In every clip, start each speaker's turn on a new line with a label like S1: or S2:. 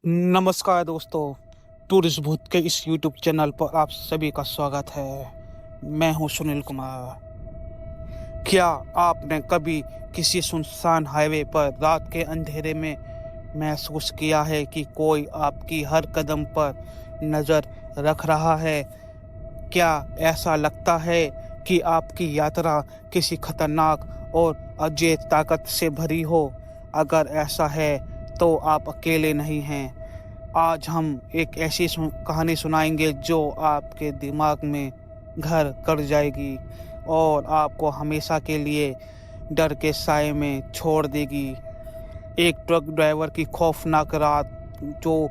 S1: नमस्कार दोस्तों, टूरिस्ट भूत के इस यूट्यूब चैनल पर आप सभी का स्वागत है। मैं हूं सुनील कुमार। क्या आपने कभी किसी सुनसान हाईवे पर रात के अंधेरे में महसूस किया है कि कोई आपकी हर कदम पर नज़र रख रहा है? क्या ऐसा लगता है कि आपकी यात्रा किसी खतरनाक और अजय ताकत से भरी हो? अगर ऐसा है तो आप अकेले नहीं हैं। आज हम एक ऐसी कहानी सुनाएंगे जो आपके दिमाग में घर कर जाएगी और आपको हमेशा के लिए डर के साए में छोड़ देगी। एक ट्रक ड्राइवर की खौफनाक रात जो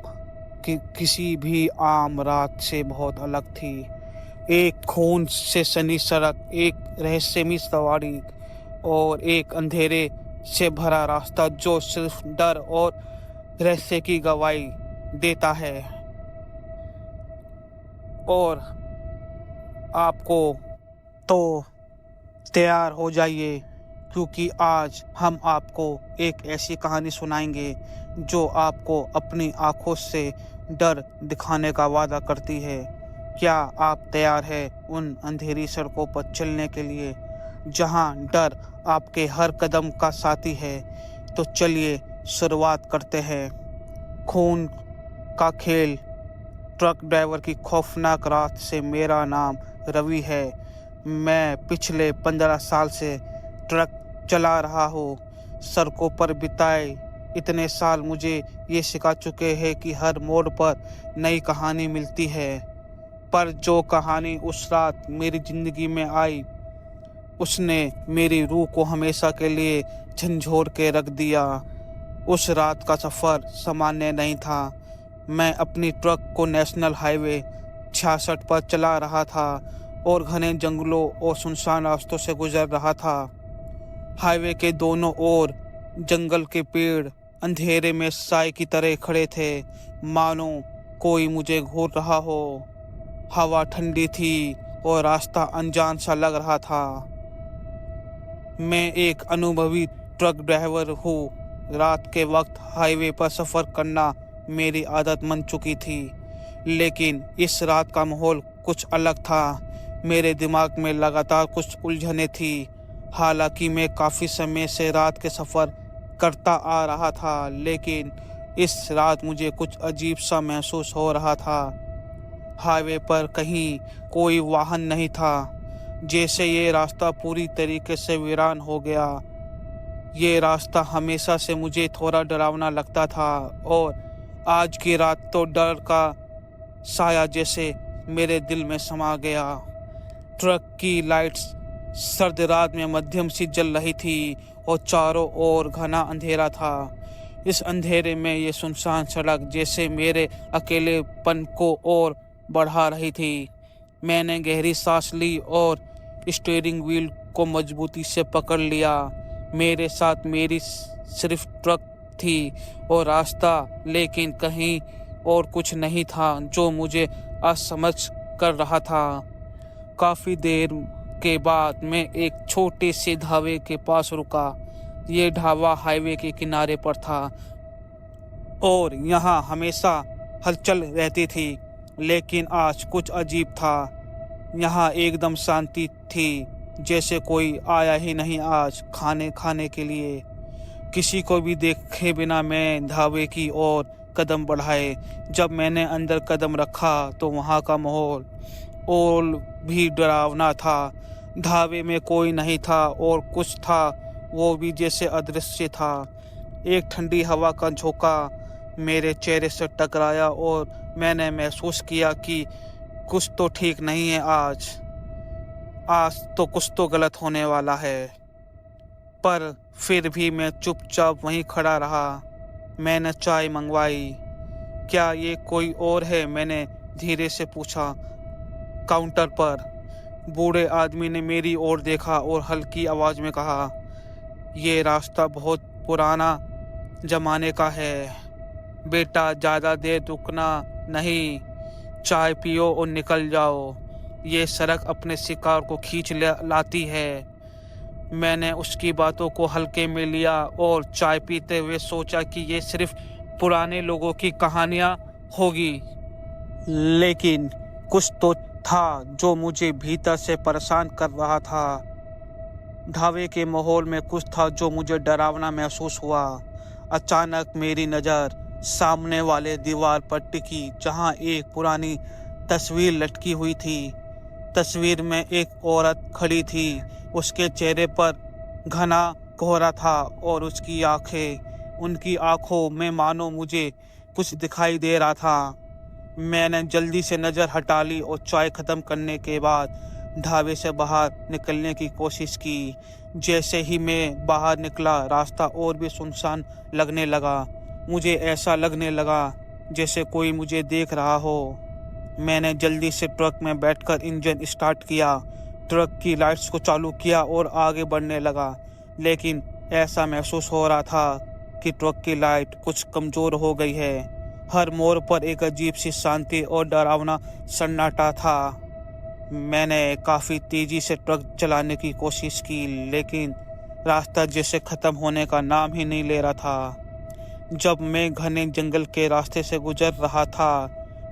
S1: किसी भी आम रात से बहुत अलग थी। एक खून से सनी सड़क, एक रहस्यमयी सवारी और एक अंधेरे से भरा रास्ता जो सिर्फ डर और रहस्य की गवाही देता है। और आपको तो तैयार हो जाइए, क्योंकि आज हम आपको एक ऐसी कहानी सुनाएंगे जो आपको अपनी आंखों से डर दिखाने का वादा करती है। क्या आप तैयार हैं उन अंधेरी सड़कों पर चलने के लिए जहां डर आपके हर कदम का साथी है? तो चलिए शुरुआत करते हैं। खून का खेल, ट्रक ड्राइवर की खौफनाक रात से। मेरा नाम रवि है। मैं पिछले 15 साल से ट्रक चला रहा हूँ। सड़कों पर बिताए इतने साल मुझे ये सिखा चुके हैं कि हर मोड़ पर नई कहानी मिलती है। पर जो कहानी उस रात मेरी ज़िंदगी में आई, उसने मेरी रूह को हमेशा के लिए झंझोर के रख दिया। उस रात का सफ़र सामान्य नहीं था। मैं अपनी ट्रक को नेशनल हाईवे 66 पर चला रहा था और घने जंगलों और सुनसान रास्तों से गुजर रहा था। हाईवे के दोनों ओर जंगल के पेड़ अंधेरे में साए की तरह खड़े थे, मानो कोई मुझे घूर रहा हो। हवा ठंडी थी और रास्ता अनजान सा लग रहा था। मैं एक अनुभवी ट्रक ड्राइवर हूँ। रात के वक्त हाईवे पर सफ़र करना मेरी आदत बन चुकी थी, लेकिन इस रात का माहौल कुछ अलग था। मेरे दिमाग में लगातार कुछ उलझनें थी। हालांकि मैं काफ़ी समय से रात के सफ़र करता आ रहा था, लेकिन इस रात मुझे कुछ अजीब सा महसूस हो रहा था। हाईवे पर कहीं कोई वाहन नहीं था, जैसे ये रास्ता पूरी तरीके से वीरान हो गया। ये रास्ता हमेशा से मुझे थोड़ा डरावना लगता था, और आज की रात तो डर का साया जैसे मेरे दिल में समा गया। ट्रक की लाइट्स सर्द रात में मध्यम सी जल रही थी और चारों ओर घना अंधेरा था। इस अंधेरे में ये सुनसान सड़क जैसे मेरे अकेलेपन को और बढ़ा रही थी। मैंने गहरी सांस ली और स्टीयरिंग व्हील को मजबूती से पकड़ लिया। मेरे साथ मेरी सिर्फ ट्रक थी और रास्ता, लेकिन कहीं और कुछ नहीं था जो मुझे असमझ कर रहा था। काफ़ी देर के बाद मैं एक छोटे से ढाबे के पास रुका। ये ढाबा हाईवे के किनारे पर था और यहाँ हमेशा हलचल रहती थी, लेकिन आज कुछ अजीब था। यहाँ एकदम शांति थी, जैसे कोई आया ही नहीं आज खाने खाने के लिए। किसी को भी देखे बिना मैं ढाबे की ओर कदम बढ़ाए। जब मैंने अंदर कदम रखा तो वहाँ का माहौल और भी डरावना था। ढाबे में कोई नहीं था, और कुछ था वो भी जैसे अदृश्य था। एक ठंडी हवा का झोंका मेरे चेहरे से टकराया और मैंने महसूस किया कि कुछ तो ठीक नहीं है। आज तो कुछ तो गलत होने वाला है। पर फिर भी मैं चुपचाप वहीं खड़ा रहा। मैंने चाय मंगवाई। क्या ये कोई और है? मैंने धीरे से पूछा। काउंटर पर बूढ़े आदमी ने मेरी ओर देखा और हल्की आवाज़ में कहा, ये रास्ता बहुत पुराना जमाने का है बेटा, ज़्यादा देर रुकना नहीं, चाय पियो और निकल जाओ। ये सड़क अपने शिकार को खींच लाती है। मैंने उसकी बातों को हल्के में लिया और चाय पीते हुए सोचा कि ये सिर्फ पुराने लोगों की कहानियाँ होगी, लेकिन कुछ तो था जो मुझे भीतर से परेशान कर रहा था। ढाबे के माहौल में कुछ था जो मुझे डरावना महसूस हुआ। अचानक मेरी नज़र सामने वाले दीवार पर टिकी, जहां एक पुरानी तस्वीर लटकी हुई थी। तस्वीर में एक औरत खड़ी थी। उसके चेहरे पर घना कोहरा था और उनकी आंखों में मानो मुझे कुछ दिखाई दे रहा था। मैंने जल्दी से नज़र हटा ली और चाय ख़त्म करने के बाद ढाबे से बाहर निकलने की कोशिश की। जैसे ही मैं बाहर निकला, रास्ता और भी सुनसान लगने लगा। मुझे ऐसा लगने लगा जैसे कोई मुझे देख रहा हो। मैंने जल्दी से ट्रक में बैठकर इंजन स्टार्ट किया, ट्रक की लाइट्स को चालू किया और आगे बढ़ने लगा। लेकिन ऐसा महसूस हो रहा था कि ट्रक की लाइट कुछ कमज़ोर हो गई है। हर मोड़ पर एक अजीब सी शांति और डरावना सन्नाटा था। मैंने काफ़ी तेज़ी से ट्रक चलाने की कोशिश की, लेकिन रास्ता जैसे ख़त्म होने का नाम ही नहीं ले रहा था। जब मैं घने जंगल के रास्ते से गुजर रहा था,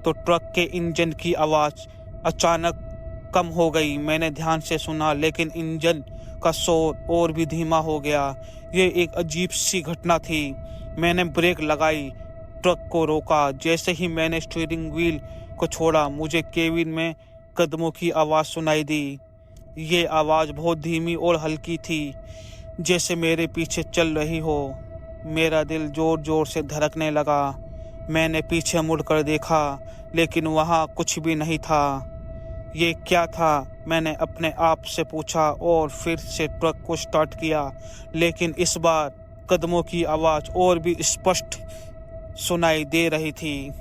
S1: तो ट्रक के इंजन की आवाज़ अचानक कम हो गई। मैंने ध्यान से सुना, लेकिन इंजन का शोर और भी धीमा हो गया। ये एक अजीब सी घटना थी। मैंने ब्रेक लगाई, ट्रक को रोका। जैसे ही मैंने स्टीयरिंग व्हील को छोड़ा, मुझे केबिन में कदमों की आवाज़ सुनाई दी। ये आवाज़ बहुत धीमी और हल्की थी, जैसे मेरे पीछे चल रही हो। मेरा दिल ज़ोर ज़ोर से धड़कने लगा। मैंने पीछे मुड़कर देखा, लेकिन वहाँ कुछ भी नहीं था। ये क्या था, मैंने अपने आप से पूछा और फिर से ट्रक को स्टार्ट किया। लेकिन इस बार कदमों की आवाज़ और भी स्पष्ट सुनाई दे रही थी।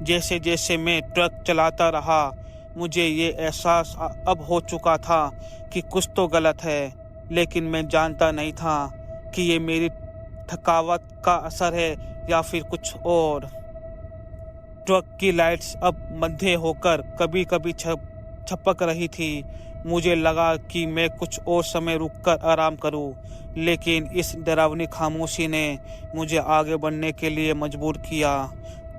S1: जैसे जैसे मैं ट्रक चलाता रहा, मुझे ये एहसास अब हो चुका था कि कुछ तो गलत है, लेकिन मैं जानता नहीं था कि ये मेरी थकावट का असर है या फिर कुछ और। ट्रक की लाइट्स अब मध्य होकर कभी कभी छपक रही थी। मुझे लगा कि मैं कुछ और समय रुककर आराम करूं, लेकिन इस डरावनी खामोशी ने मुझे आगे बढ़ने के लिए मजबूर किया।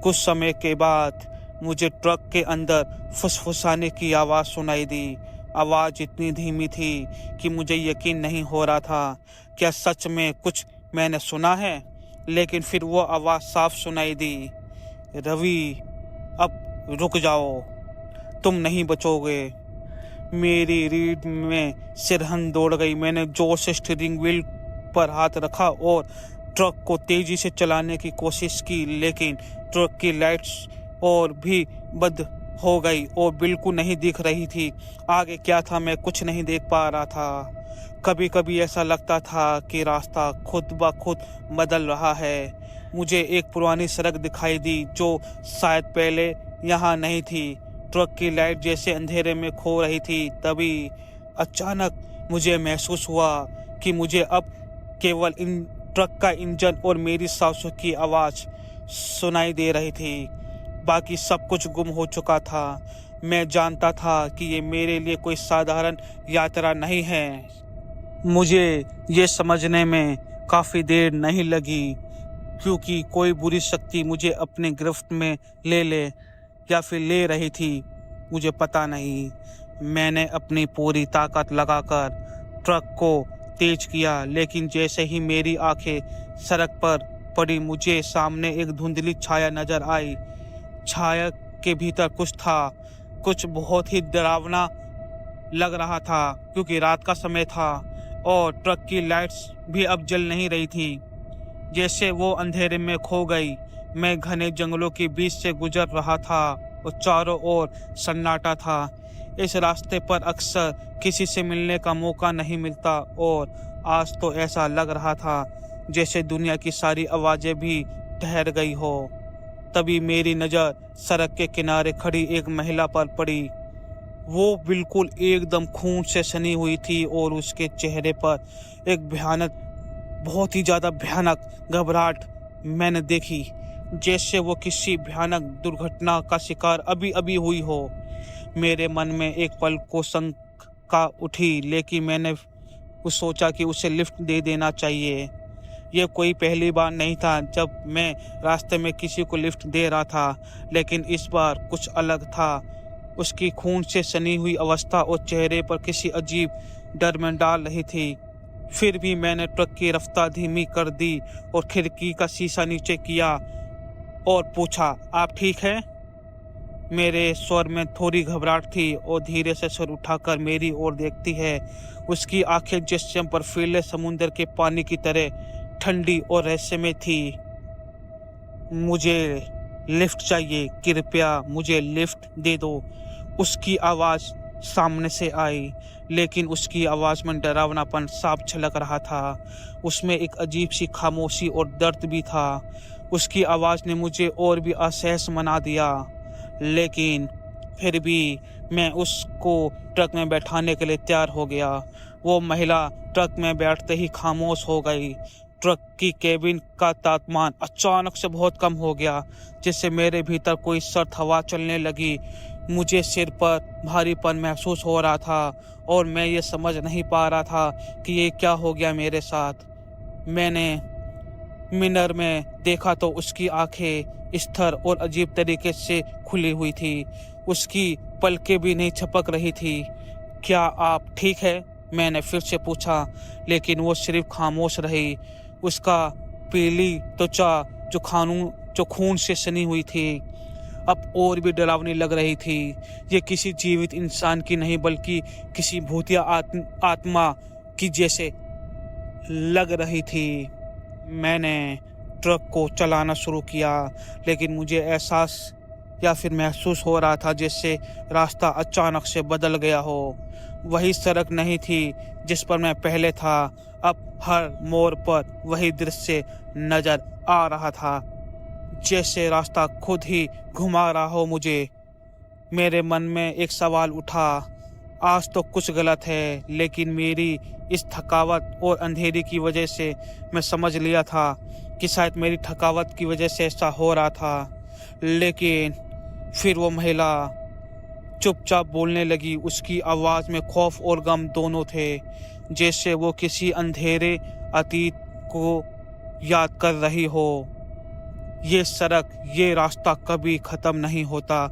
S1: कुछ समय के बाद मुझे ट्रक के अंदर फुसफुसाने की आवाज़ सुनाई दी। आवाज़ इतनी धीमी थी कि मुझे यकीन नहीं हो रहा था क्या सच में कुछ मैंने सुना है। लेकिन फिर वो आवाज़ साफ सुनाई दी, रवि, अब रुक जाओ, तुम नहीं बचोगे। मेरी रीढ़ में सिरहन दौड़ गई। मैंने जोर से स्टीयरिंग व्हील पर हाथ रखा और ट्रक को तेज़ी से चलाने की कोशिश की, लेकिन ट्रक की लाइट्स और भी बंद हो गई और बिल्कुल नहीं दिख रही थी। आगे क्या था मैं कुछ नहीं देख पा रहा था। कभी कभी ऐसा लगता था कि रास्ता खुद ब खुद बदल रहा है। मुझे एक पुरानी सड़क दिखाई दी जो शायद पहले यहाँ नहीं थी। ट्रक की लाइट जैसे अंधेरे में खो रही थी। तभी अचानक मुझे महसूस हुआ कि मुझे अब केवल इन ट्रक का इंजन और मेरी सांसों की आवाज़ सुनाई दे रही थी। बाकी सब कुछ गुम हो चुका था। मैं जानता था कि ये मेरे लिए कोई साधारण यात्रा नहीं है। मुझे ये समझने में काफ़ी देर नहीं लगी, क्योंकि कोई बुरी शक्ति मुझे अपने गिरफ्त में ले या फिर ले रही थी, मुझे पता नहीं। मैंने अपनी पूरी ताकत लगाकर ट्रक को तेज किया, लेकिन जैसे ही मेरी आंखें सड़क पर पड़ी, मुझे सामने एक धुंधली छाया नजर आई। छाया के भीतर कुछ था, कुछ बहुत ही डरावना लग रहा था, क्योंकि रात का समय था और ट्रक की लाइट्स भी अब जल नहीं रही थी, जैसे वो अंधेरे में खो गई। मैं घने जंगलों के बीच से गुजर रहा था और चारों ओर सन्नाटा था। इस रास्ते पर अक्सर किसी से मिलने का मौका नहीं मिलता और आज तो ऐसा लग रहा था जैसे दुनिया की सारी आवाज़ें भी ठहर गई हो। तभी मेरी नज़र सड़क के किनारे खड़ी एक महिला पर पड़ी। वो बिल्कुल एकदम खून से सनी हुई थी और उसके चेहरे पर एक बहुत ही ज़्यादा भयानक घबराहट मैंने देखी, जैसे वो किसी भयानक दुर्घटना का शिकार अभी अभी हुई हो। मेरे मन में एक पल को शंका उठी, लेकिन मैंने सोचा कि उसे लिफ्ट दे देना चाहिए। ये कोई पहली बार नहीं था जब मैं रास्ते में किसी को लिफ्ट दे रहा था, लेकिन इस बार कुछ अलग था। उसकी खून से सनी हुई अवस्था और चेहरे पर किसी अजीब डर में डाल रही थी। फिर भी मैंने ट्रक की रफ्तार धीमी कर दी और खिड़की का शीशा नीचे किया और पूछा, आप ठीक हैं? मेरे स्वर में थोड़ी घबराहट थी और धीरे से सिर उठाकर मेरी ओर देखती है। उसकी आंखें जिस्म बर्फीले समुद्र के पानी की तरह ठंडी और रहस्यमय थी। मुझे लिफ्ट चाहिए, कृपया मुझे लिफ्ट दे दो। उसकी आवाज़ सामने से आई, लेकिन उसकी आवाज़ में डरावनापन साफ झलक रहा था। उसमें एक अजीब सी खामोशी और दर्द भी था। उसकी आवाज़ ने मुझे और भी असहज बना दिया, लेकिन फिर भी मैं उसको ट्रक में बैठाने के लिए तैयार हो गया। वो महिला ट्रक में बैठते ही खामोश हो गई। ट्रक की केबिन का तापमान अचानक से बहुत कम हो गया, जिससे मेरे भीतर कोई सर्द हवा चलने लगी। मुझे सिर पर भारीपन महसूस हो रहा था और मैं ये समझ नहीं पा रहा था कि ये क्या हो गया मेरे साथ। मैंने मिरर में देखा तो उसकी आंखें स्थिर और अजीब तरीके से खुली हुई थी। उसकी पलकें भी नहीं झपक रही थी। क्या आप ठीक है? मैंने फिर से पूछा, लेकिन वो सिर्फ खामोश रही। उसका पीली त्वचा जो खून से सनी हुई थी, अब और भी डरावनी लग रही थी। ये किसी जीवित इंसान की नहीं बल्कि किसी भूतिया आत्मा की जैसे लग रही थी। मैंने ट्रक को चलाना शुरू किया, लेकिन मुझे एहसास या फिर महसूस हो रहा था जैसे रास्ता अचानक से बदल गया हो। वही सड़क नहीं थी जिस पर मैं पहले था। अब हर मोड़ पर वही दृश्य नजर आ रहा था, जैसे रास्ता खुद ही घुमा रहा हो मुझे। मेरे मन में एक सवाल उठा, आज तो कुछ गलत है, लेकिन मेरी इस थकावट और अंधेरी की वजह से मैं समझ लिया था कि शायद मेरी थकावट की वजह से ऐसा हो रहा था। लेकिन फिर वो महिला चुपचाप बोलने लगी। उसकी आवाज़ में खौफ और गम दोनों थे, जैसे वो किसी अंधेरे अतीत को याद कर रही हो। ये सड़क, ये रास्ता कभी ख़त्म नहीं होता।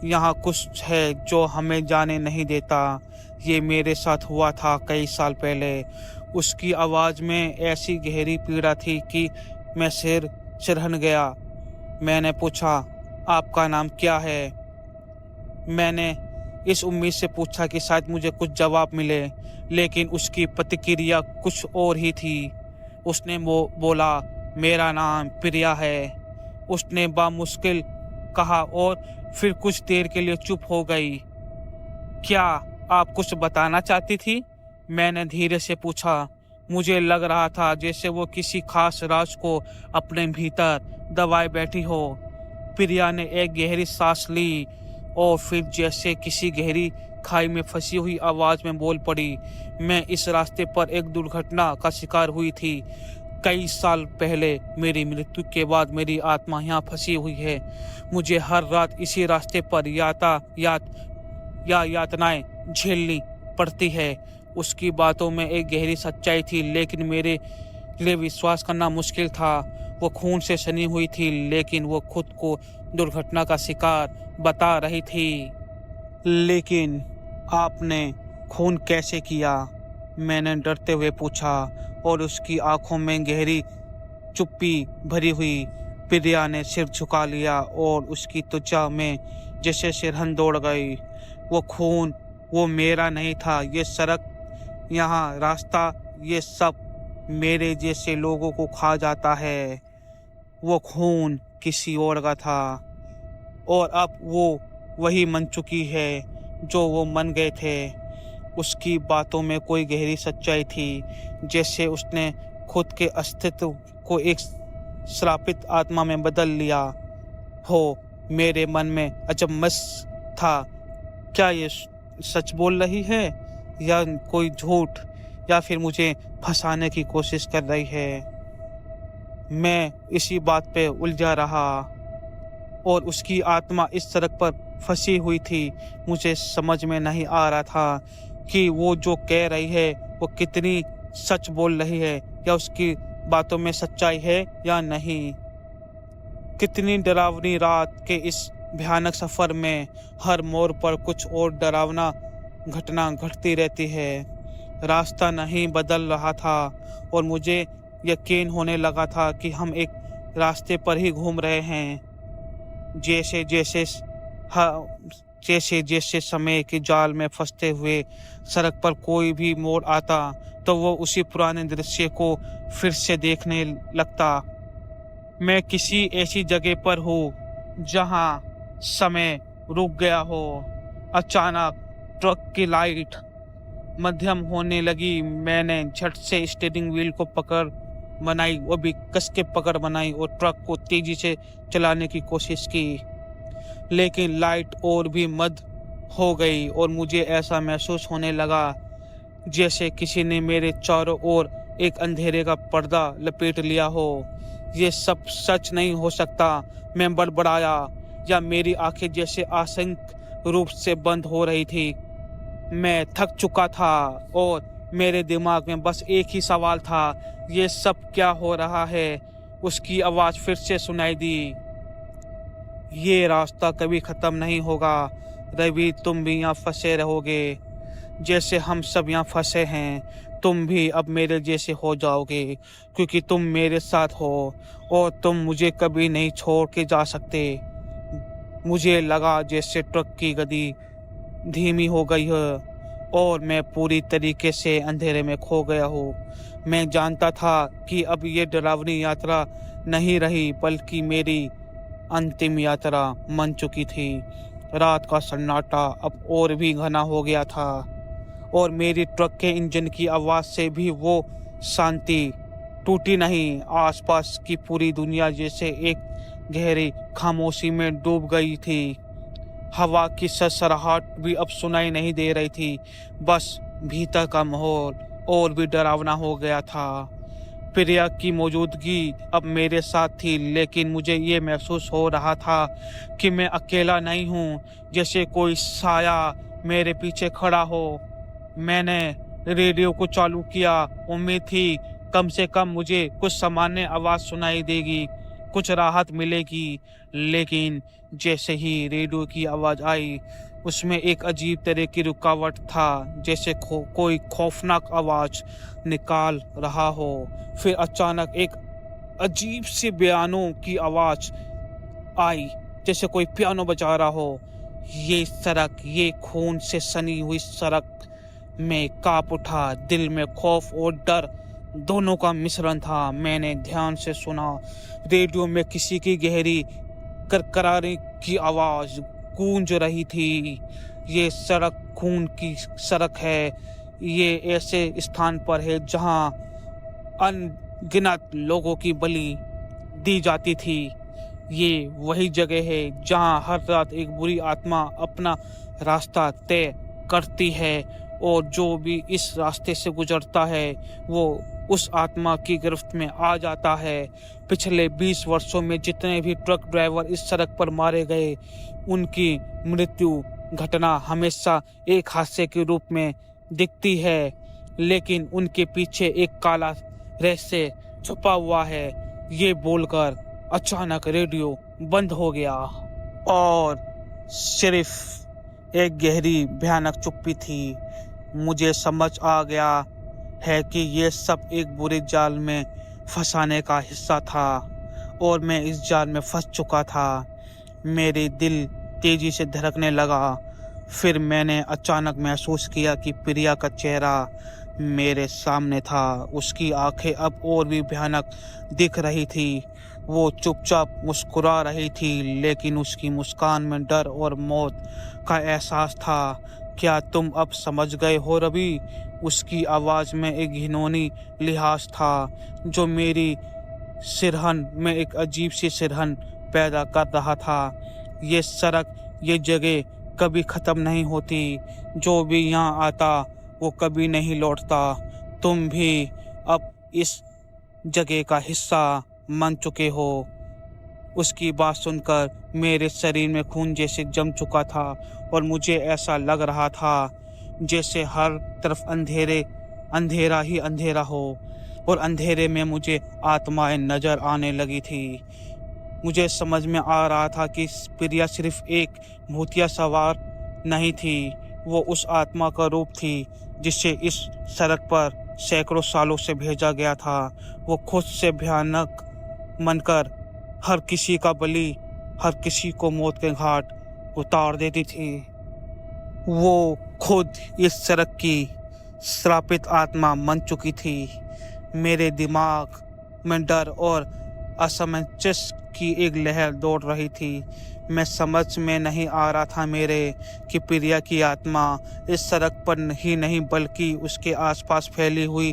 S1: यहाँ कुछ है जो हमें जाने नहीं देता। ये मेरे साथ हुआ था कई साल पहले। उसकी आवाज़ में ऐसी गहरी पीड़ा थी कि मैं सिरहन गया। मैंने पूछा, आपका नाम क्या है? मैंने इस उम्मीद से पूछा कि शायद मुझे कुछ जवाब मिले, लेकिन उसकी प्रतिक्रिया कुछ और ही थी। उसने बोला, मेरा नाम प्रिया है। उसने बामुश्किल कहा और फिर कुछ देर के लिए चुप हो गई। क्या आप कुछ बताना चाहती थी? मैंने धीरे से पूछा। मुझे लग रहा था जैसे वो किसी खास राज को अपने भीतर दबाए बैठी हो। प्रिया ने एक गहरी सांस ली और फिर जैसे किसी गहरी खाई में फंसी हुई आवाज में बोल पड़ी, मैं इस रास्ते पर एक दुर्घटना का शिकार हुई थी। कई साल पहले मेरी मृत्यु के बाद मेरी आत्मा यहाँ फंसी हुई है। मुझे हर रात इसी रास्ते पर यातनाएं झेलनी पड़ती है। उसकी बातों में एक गहरी सच्चाई थी, लेकिन मेरे लिए विश्वास करना मुश्किल था। वो खून से सनी हुई थी, लेकिन वो खुद को दुर्घटना का शिकार बता रही थी। लेकिन आपने खून कैसे किया? मैंने डरते हुए पूछा और उसकी आंखों में गहरी चुप्पी भरी हुई। प्रिया ने सिर झुका लिया और उसकी त्वचा में जैसे सिरहन दौड़ गई। वो खून, वो मेरा नहीं था। ये सड़क, यहाँ रास्ता, ये सब मेरे जैसे लोगों को खा जाता है। वो खून किसी और का था और अब वो वही मन चुकी है जो वो मन गए थे। उसकी बातों में कोई गहरी सच्चाई थी, जैसे उसने खुद के अस्तित्व को एक श्रापित आत्मा में बदल लिया हो। मेरे मन में अचम्भस था, क्या ये सच बोल रही है या कोई झूठ, या फिर मुझे फंसाने की कोशिश कर रही है। मैं इसी बात पे उलझा रहा और उसकी आत्मा इस सड़क पर फंसी हुई थी। मुझे समझ में नहीं आ रहा था कि वो जो कह रही है वो कितनी सच बोल रही है या उसकी बातों में सच्चाई है या नहीं। कितनी डरावनी रात के इस भयानक सफर में हर मोड़ पर कुछ और डरावना घटना घटती रहती है। रास्ता नहीं बदल रहा था और मुझे यकीन होने लगा था कि हम एक रास्ते पर ही घूम रहे हैं। जैसे जैसे जैसे जैसे समय के जाल में फंसते हुए सड़क पर कोई भी मोड़ आता तो वो उसी पुराने दृश्य को फिर से देखने लगता। मैं किसी ऐसी जगह पर हूँ जहाँ समय रुक गया हो। अचानक ट्रक की लाइट मध्यम होने लगी। मैंने झट से स्टीयरिंग व्हील को पकड़ बनाई, वो भी कस के पकड़ बनाई और ट्रक को तेजी से चलाने की कोशिश की, लेकिन लाइट और भी मद हो गई और मुझे ऐसा महसूस होने लगा जैसे किसी ने मेरे चारों ओर एक अंधेरे का पर्दा लपेट लिया हो। ये सब सच नहीं हो सकता, मैं बड़बड़ाया, या मेरी आंखें जैसे आशंक रूप से बंद हो रही थी। मैं थक चुका था और मेरे दिमाग में बस एक ही सवाल था, ये सब क्या हो रहा है। उसकी आवाज़ फिर से सुनाई दी, ये रास्ता कभी ख़त्म नहीं होगा रवि, तुम भी यहाँ फंसे रहोगे जैसे हम सब यहाँ फंसे हैं। तुम भी अब मेरे जैसे हो जाओगे क्योंकि तुम मेरे साथ हो और तुम मुझे कभी नहीं छोड़ के जा सकते। मुझे लगा जैसे ट्रक की गति धीमी हो गई है और मैं पूरी तरीके से अंधेरे में खो गया हूँ। मैं जानता था कि अब ये डरावनी यात्रा नहीं रही बल्कि मेरी अंतिम यात्रा बन चुकी थी। रात का सन्नाटा अब और भी घना हो गया था और मेरी ट्रक के इंजन की आवाज़ से भी वो शांति टूटी नहीं। आसपास की पूरी दुनिया जैसे एक गहरी खामोशी में डूब गई थी। हवा की सरसराहट भी अब सुनाई नहीं दे रही थी, बस भीतर का माहौल और भी डरावना हो गया था। प्रिया की मौजूदगी अब मेरे साथ थी, लेकिन मुझे ये महसूस हो रहा था कि मैं अकेला नहीं हूँ, जैसे कोई साया मेरे पीछे खड़ा हो। मैंने रेडियो को चालू किया, उम्मीद थी कम से कम मुझे कुछ सामान्य आवाज़ सुनाई देगी, कुछ राहत मिलेगी। लेकिन जैसे ही रेडियो की आवाज़ आई, उसमें एक अजीब तरह की रुकावट था, जैसे कोई खौफनाक आवाज़ निकाल रहा हो। फिर अचानक एक अजीब सी पियानो की आवाज़ आई, जैसे कोई पियानो बजा रहा हो। ये सड़क, ये खून से सनी हुई सड़क में कांप उठा। दिल में खौफ और डर दोनों का मिश्रण था। मैंने ध्यान से सुना, रेडियो में किसी की गहरी करकराने की आवाज़ गूंज रही थी। ये सड़क खून की सड़क है, ये ऐसे स्थान पर है जहां अनगिनत लोगों की बलि दी जाती थी। ये वही जगह है जहां हर रात एक बुरी आत्मा अपना रास्ता तय करती है और जो भी इस रास्ते से गुजरता है वो उस आत्मा की गिरफ्त में आ जाता है। पिछले 20 वर्षों में जितने भी ट्रक ड्राइवर इस सड़क पर मारे गए, उनकी मृत्यु घटना हमेशा एक हादसे के रूप में दिखती है, लेकिन उनके पीछे एक काला रहस्य छुपा हुआ है। ये बोलकर अचानक रेडियो बंद हो गया और सिर्फ एक गहरी भयानक चुप्पी थी। मुझे समझ आ गया है कि ये सब एक बुरे जाल में फंसाने का हिस्सा था और मैं इस जाल में फंस चुका था। मेरे दिल तेजी से धड़कने लगा। फिर मैंने अचानक महसूस किया कि प्रिया का चेहरा मेरे सामने था। उसकी आंखें अब और भी भयानक दिख रही थी। वो चुपचाप मुस्कुरा रही थी, लेकिन उसकी मुस्कान में डर और मौत का एहसास था। क्या तुम अब समझ गए हो रवि? उसकी आवाज़ में एक घिनौनी लिहाज था जो मेरी सिरहन में एक अजीब सी सिरहन पैदा कर रहा था। ये सड़क, ये जगह कभी ख़त्म नहीं होती। जो भी यहाँ आता वो कभी नहीं लौटता। तुम भी अब इस जगह का हिस्सा बन चुके हो। उसकी बात सुनकर मेरे शरीर में खून जैसे जम चुका था और मुझे ऐसा लग रहा था जैसे हर तरफ अंधेरा ही अंधेरा हो। और अंधेरे में मुझे आत्माएं नजर आने लगी थी। मुझे समझ में आ रहा था कि प्रिया सिर्फ एक भूतिया सवार नहीं थी, वो उस आत्मा का रूप थी जिसे इस सड़क पर सैकड़ों सालों से भेजा गया था। वो खुद से भयानक मनकर हर किसी का बलि, हर किसी को मौत के घाट उतार देती थी। वो खुद इस सड़क की श्रापित आत्मा बन चुकी थी। मेरे दिमाग में डर और असमंजस की एक लहर दौड़ रही थी। मैं समझ में नहीं आ रहा था मेरे कि प्रिया की आत्मा इस सड़क पर ही नहीं बल्कि उसके आसपास फैली हुई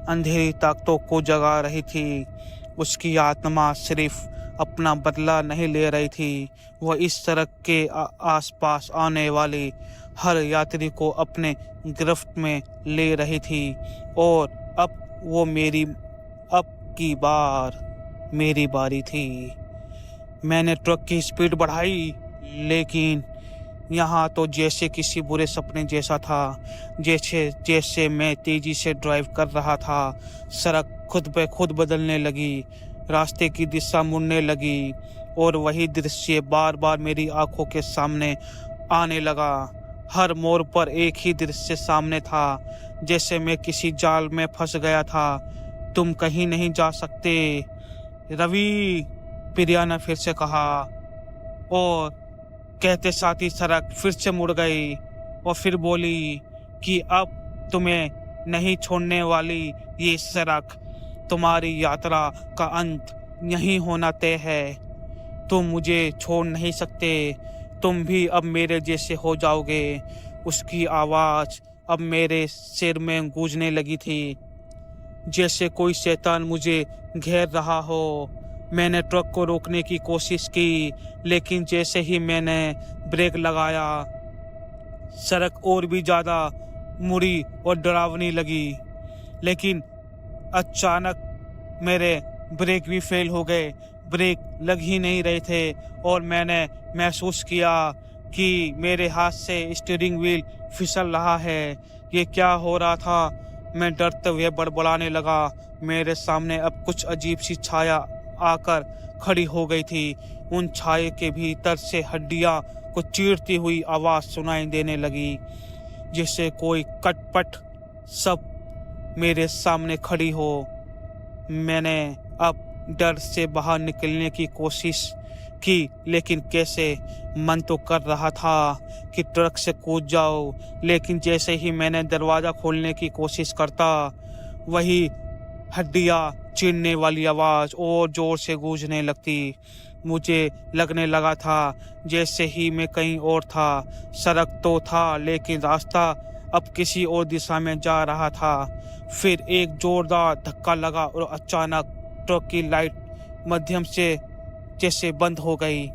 S1: अंधेरी ताकतों को जगा रही थी। उसकी आत्मा सिर्फ अपना बदला नहीं ले रही थी, वह इस सड़क के आसपास आने वाले हर यात्री को अपने गिरफ्त में ले रही थी। और अब की बार मेरी बारी थी। मैंने ट्रक की स्पीड बढ़ाई, लेकिन यहाँ तो जैसे किसी बुरे सपने जैसा था। जैसे मैं तेजी से ड्राइव कर रहा था, सड़क खुद ब खुद बदलने लगी, रास्ते की दिशा मुड़ने लगी और वही दृश्य बार बार मेरी आंखों के सामने आने लगा। हर मोड़ पर एक ही दृश्य सामने था, जैसे मैं किसी जाल में फंस गया था। तुम कहीं नहीं जा सकते, रवि, प्रिया ने फिर से कहा, और कहते साथ ही सड़क फिर से मुड़ गई और फिर बोली कि अब तुम्हें नहीं छोड़ने वाली ये सड़क। तुम्हारी यात्रा का अंत यहीं होना तय है। तुम मुझे छोड़ नहीं सकते, तुम भी अब मेरे जैसे हो जाओगे। उसकी आवाज़ अब मेरे सिर में गूंजने लगी थी, जैसे कोई शैतान मुझे घेर रहा हो। मैंने ट्रक को रोकने की कोशिश की, लेकिन जैसे ही मैंने ब्रेक लगाया, सड़क और भी ज़्यादा मुड़ी और डरावनी लगी। लेकिन अचानक मेरे ब्रेक भी फेल हो गए, ब्रेक लग ही नहीं रहे थे और मैंने महसूस किया कि मेरे हाथ से स्टीयरिंग व्हील फिसल रहा है। ये क्या हो रहा था? मैं डरते हुए बड़बड़ाने लगा। मेरे सामने अब कुछ अजीब सी छाया आकर खड़ी हो गई थी। उन छाये के भीतर से हड्डियां को चीरती हुई आवाज सुनाई देने लगी, जैसे कोई कटपट सब मेरे सामने खड़ी हो। मैंने अब डर से बाहर निकलने की कोशिश की, लेकिन कैसे? मन तो कर रहा था कि ट्रक से कूद जाओ, लेकिन जैसे ही मैंने दरवाज़ा खोलने की कोशिश करता, वही हड्डियां चीरने वाली आवाज़ और ज़ोर से गूंजने लगती। मुझे लगने लगा था जैसे ही मैं कहीं और था। सड़क तो था, लेकिन रास्ता अब किसी और दिशा में जा रहा था। फिर एक जोरदार धक्का लगा और अचानक ट्रक की लाइट मध्यम से जैसे बंद हो गई।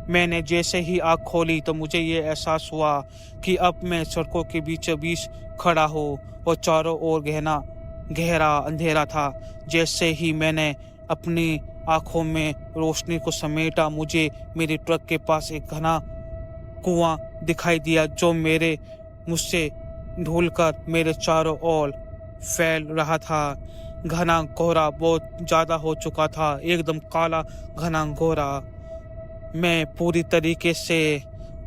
S1: मैंने जैसे ही आँख खोली तो मुझे ये एहसास हुआ कि अब मैं सड़कों के बीचों बीच खड़ा हूँ और चारों ओर गहरा अंधेरा था। जैसे ही मैंने अपनी आंखों में रोशनी को समेटा, मुझे मेरे ट्रक के पास एक घना कुआं दिखाई दिया, जो मुझसे ढूलकर मेरे चारों ओर फैल रहा था। घना कोहरा बहुत ज़्यादा हो चुका था, एकदम काला घना कोहरा। मैं पूरी तरीके से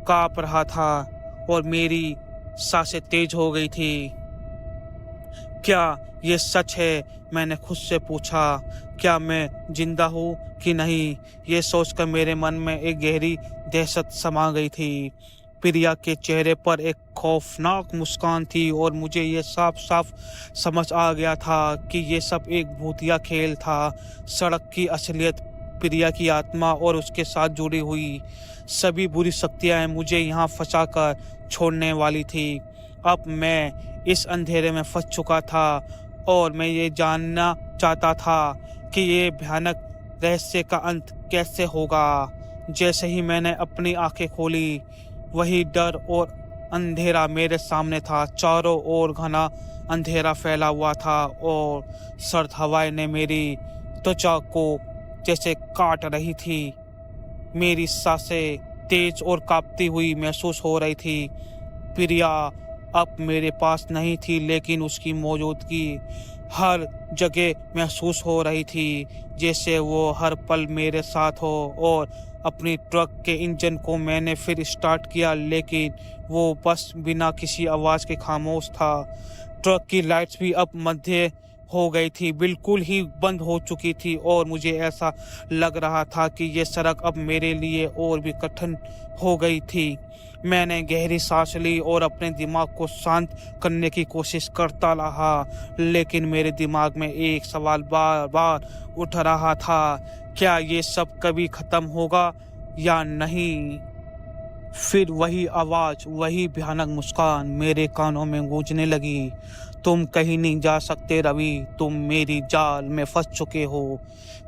S1: कांप रहा था और मेरी सांसें तेज हो गई थी। क्या ये सच है? मैंने खुद से पूछा। क्या मैं जिंदा हूँ कि नहीं? ये सोचकर मेरे मन में एक गहरी दहशत समा गई थी। प्रिया के चेहरे पर एक खौफनाक मुस्कान थी और मुझे ये साफ साफ समझ आ गया था कि ये सब एक भूतिया खेल था। सड़क की असलियत प्रिया की आत्मा और उसके साथ जुड़ी हुई सभी बुरी शक्तियाँ मुझे यहाँ फंसा कर छोड़ने वाली थी। अब मैं इस अंधेरे में फंस चुका था और मैं ये जानना चाहता था कि ये भयानक रहस्य का अंत कैसे होगा। जैसे ही मैंने अपनी आंखें खोली, वही डर और अंधेरा मेरे सामने था। चारों ओर घना अंधेरा फैला हुआ था और सर्द हवाएं ने मेरी त्वचा को जैसे काट रही थी। मेरी सांसें तेज और कांपती हुई महसूस हो रही थी। प्रिया अब मेरे पास नहीं थी, लेकिन उसकी मौजूदगी हर जगह महसूस हो रही थी जैसे वो हर पल मेरे साथ हो। और अपनी ट्रक के इंजन को मैंने फिर स्टार्ट किया, लेकिन वो बस बिना किसी आवाज़ के खामोश था। ट्रक की लाइट्स भी अब मध्य हो गई थी, बिल्कुल ही बंद हो चुकी थी, और मुझे ऐसा लग रहा था कि ये सड़क अब मेरे लिए और भी कठिन हो गई थी। मैंने गहरी सांस ली और अपने दिमाग को शांत करने की कोशिश करता रहा, लेकिन मेरे दिमाग में एक सवाल बार बार उठ रहा था, क्या ये सब कभी खत्म होगा या नहीं। फिर वही आवाज, वही भयानक मुस्कान मेरे कानों में गूंजने लगी, तुम कहीं नहीं जा सकते रवि, तुम मेरी जाल में फंस चुके हो।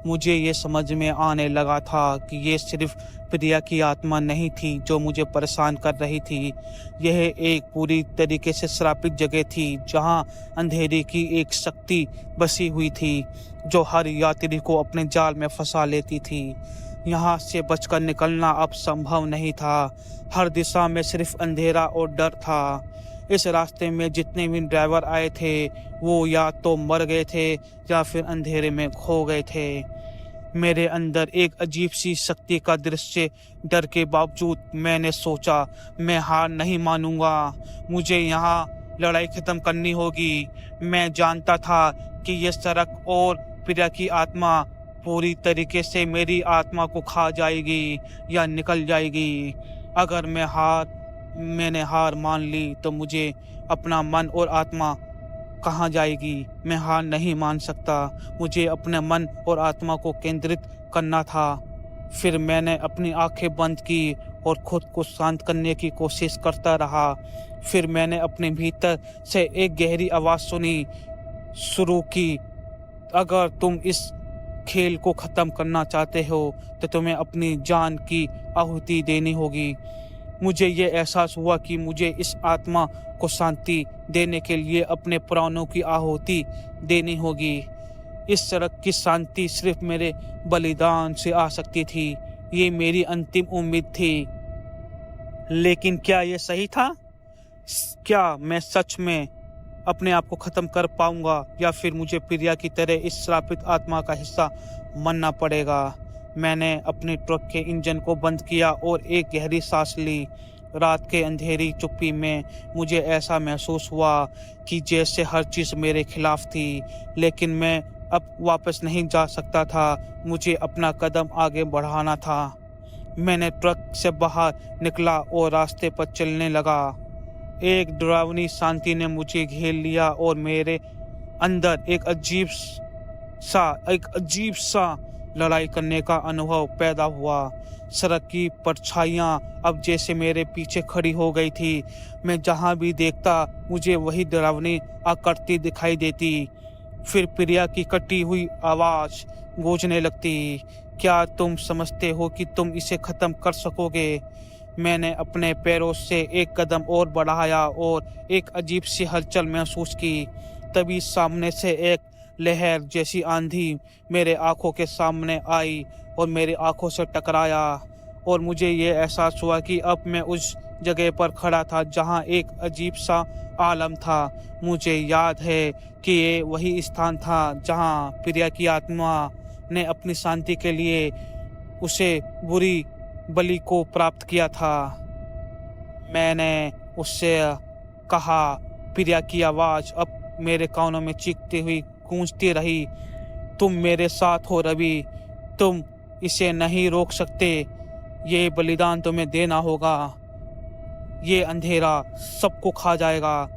S1: मुझे ये समझ में आने लगा था कि ये सिर्फ प्रिया की आत्मा नहीं थी जो मुझे परेशान कर रही थी। यह एक पूरी तरीके से श्रापित जगह थी जहां अंधेरे की एक शक्ति बसी हुई थी जो हर यात्री को अपने जाल में फंसा लेती थी। यहाँ से बचकर निकलना अब संभव नहीं था। हर दिशा में सिर्फ अंधेरा और डर था। इस रास्ते में जितने भी ड्राइवर आए थे वो या तो मर गए थे या फिर अंधेरे में खो गए थे। मेरे अंदर एक अजीब सी शक्ति का दृश्य, डर के बावजूद मैंने सोचा मैं हार नहीं मानूंगा, मुझे यहाँ लड़ाई खत्म करनी होगी। मैं जानता था कि यह सड़क और प्रिया की आत्मा पूरी तरीके से मेरी आत्मा को खा जाएगी या निकल जाएगी। अगर मैंने हार मान ली तो मुझे अपना मन और आत्मा कहाँ जाएगी। मैं हार नहीं मान सकता, मुझे अपने मन और आत्मा को केंद्रित करना था। फिर मैंने अपनी आंखें बंद की और खुद को शांत करने की कोशिश करता रहा। फिर मैंने अपने भीतर से एक गहरी आवाज़ सुनी, शुरू की, अगर तुम इस खेल को ख़त्म करना चाहते हो तो तुम्हें अपनी जान की आहुति देनी होगी। मुझे ये एहसास हुआ कि मुझे इस आत्मा को शांति देने के लिए अपने प्राणों की आहुति देनी होगी। इस सड़क की शांति सिर्फ मेरे बलिदान से आ सकती थी, ये मेरी अंतिम उम्मीद थी। लेकिन क्या ये सही था? क्या मैं सच में अपने आप को ख़त्म कर पाऊंगा या फिर मुझे प्रिया की तरह इस श्रापित आत्मा का हिस्सा बनना पड़ेगा? मैंने अपने ट्रक के इंजन को बंद किया और एक गहरी सांस ली। रात के अंधेरी चुप्पी में मुझे ऐसा महसूस हुआ कि जैसे हर चीज़ मेरे खिलाफ थी, लेकिन मैं अब वापस नहीं जा सकता था। मुझे अपना कदम आगे बढ़ाना था। मैंने ट्रक से बाहर निकला और रास्ते पर चलने लगा। एक डरावनी शांति ने मुझे घेर लिया और मेरे अंदर एक अजीब सा लड़ाई करने का अनुभव पैदा हुआ। सड़क की परछाइयाँ अब जैसे मेरे पीछे खड़ी हो गई थी। मैं जहाँ भी देखता मुझे वही डरावनी आकृति दिखाई देती। फिर प्रिया की कटी हुई आवाज़ गूंजने लगती, क्या तुम समझते हो कि तुम इसे ख़त्म कर सकोगे? मैंने अपने पैरों से एक कदम और बढ़ाया और एक अजीब सी हलचल महसूस की। तभी सामने से एक लहर जैसी आंधी मेरे आंखों के सामने आई और मेरी आंखों से टकराया, और मुझे ये एहसास हुआ कि अब मैं उस जगह पर खड़ा था जहाँ एक अजीब सा आलम था। मुझे याद है कि ये वही स्थान था जहाँ प्रिया की आत्मा ने अपनी शांति के लिए उसे बुरी बलि को प्राप्त किया था। मैंने उससे कहा, प्रिया की आवाज़ अब मेरे कानों में चीखती हुई गूंजती रही, तुम मेरे साथ हो रवि, तुम इसे नहीं रोक सकते, ये बलिदान तुम्हें देना होगा, ये अंधेरा सबको खा जाएगा।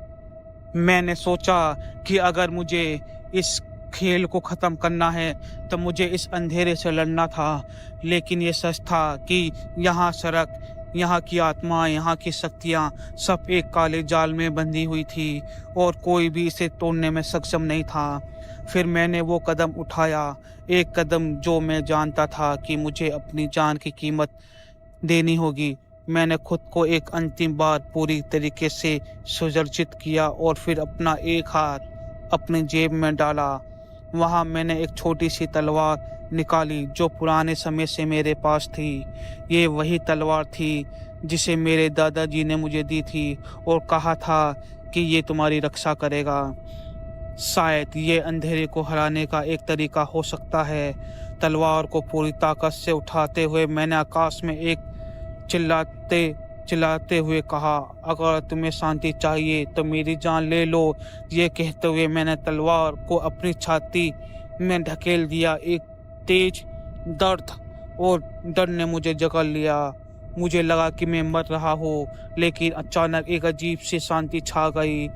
S1: मैंने सोचा कि अगर मुझे इस खेल को ख़त्म करना है तो मुझे इस अंधेरे से लड़ना था, लेकिन ये सच था कि यहाँ सड़क, यहाँ की आत्मा, यहाँ की शक्तियाँ सब एक काले जाल में बंधी हुई थी और कोई भी इसे तोड़ने में सक्षम नहीं था। फिर मैंने वो कदम उठाया, एक कदम जो मैं जानता था कि मुझे अपनी जान की कीमत देनी होगी। मैंने खुद को एक अंतिम बार पूरी तरीके से सुसज्जित किया और फिर अपना एक हाथ अपनी जेब में डाला। वहाँ मैंने एक छोटी सी तलवार निकाली जो पुराने समय से मेरे पास थी। ये वही तलवार थी जिसे मेरे दादाजी ने मुझे दी थी और कहा था कि ये तुम्हारी रक्षा करेगा। शायद ये अंधेरे को हराने का एक तरीका हो सकता है। तलवार को पूरी ताकत से उठाते हुए मैंने आकाश में एक चिल्लाते चिल्लाते हुए कहा, अगर तुम्हें शांति चाहिए तो मेरी जान ले लो। ये कहते हुए मैंने तलवार को अपनी छाती में ढकेल दिया। एक तेज दर्द और डर ने मुझे जकड़ लिया। मुझे लगा कि मैं मर रहा हूँ, लेकिन अचानक एक अजीब सी शांति छा गई।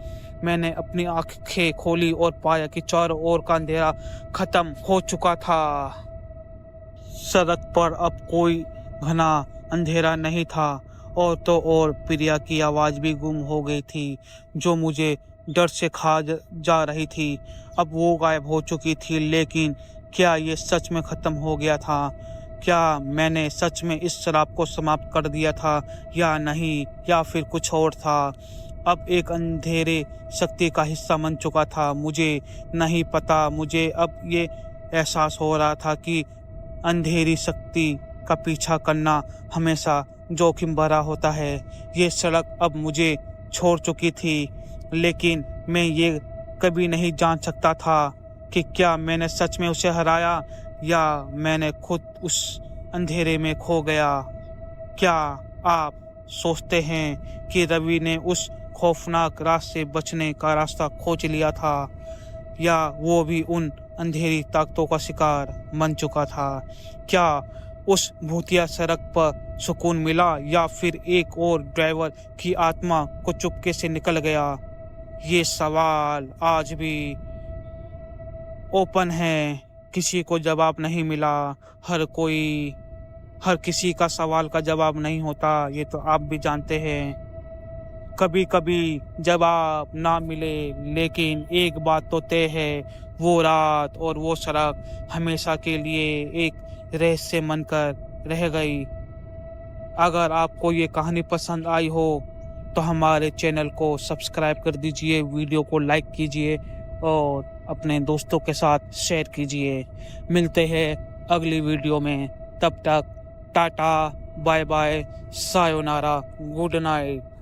S1: मैंने अपनी आंखें खोली और पाया कि चारों ओर का अंधेरा खत्म हो चुका था। सड़क पर अब कोई घना अंधेरा नहीं था, और तो और प्रिया की आवाज़ भी गुम हो गई थी, जो मुझे डर से खा जा रही थी। अब वो गायब हो चुकी थी, लेकिन क्या ये सच में ख़त्म हो गया था? क्या मैंने सच में इस शराब को समाप्त कर दिया था या नहीं, या फिर कुछ और था? अब एक अंधेरे शक्ति का हिस्सा बन चुका था। मुझे नहीं पता। मुझे अब ये एहसास हो रहा था कि अंधेरी शक्ति का पीछा करना हमेशा जोखिम भरा होता है। ये सड़क अब मुझे छोड़ चुकी थी, लेकिन मैं ये कभी नहीं जान सकता था कि क्या मैंने सच में उसे हराया या मैंने खुद उस अंधेरे में खो गया। क्या आप सोचते हैं कि रवि ने उस खौफनाक रात से बचने का रास्ता खोज लिया था, या वो भी उन अंधेरी ताकतों का शिकार बन चुका था? क्या उस भूतिया सड़क पर सुकून मिला, या फिर एक और ड्राइवर की आत्मा को चुपके से निकल गया? ये सवाल आज भी ओपन है। किसी को जवाब नहीं मिला। हर किसी का सवाल का जवाब नहीं होता, ये तो आप भी जानते हैं। कभी कभी जवाब ना मिले, लेकिन एक बात तो तय है, वो रात और वो सड़क हमेशा के लिए एक रहस्य बनकर रह गई। अगर आपको ये कहानी पसंद आई हो तो हमारे चैनल को सब्सक्राइब कर दीजिए, वीडियो को लाइक कीजिए और अपने दोस्तों के साथ शेयर कीजिए। मिलते हैं अगली वीडियो में। तब तक tata, bye bye, sayonara, good night.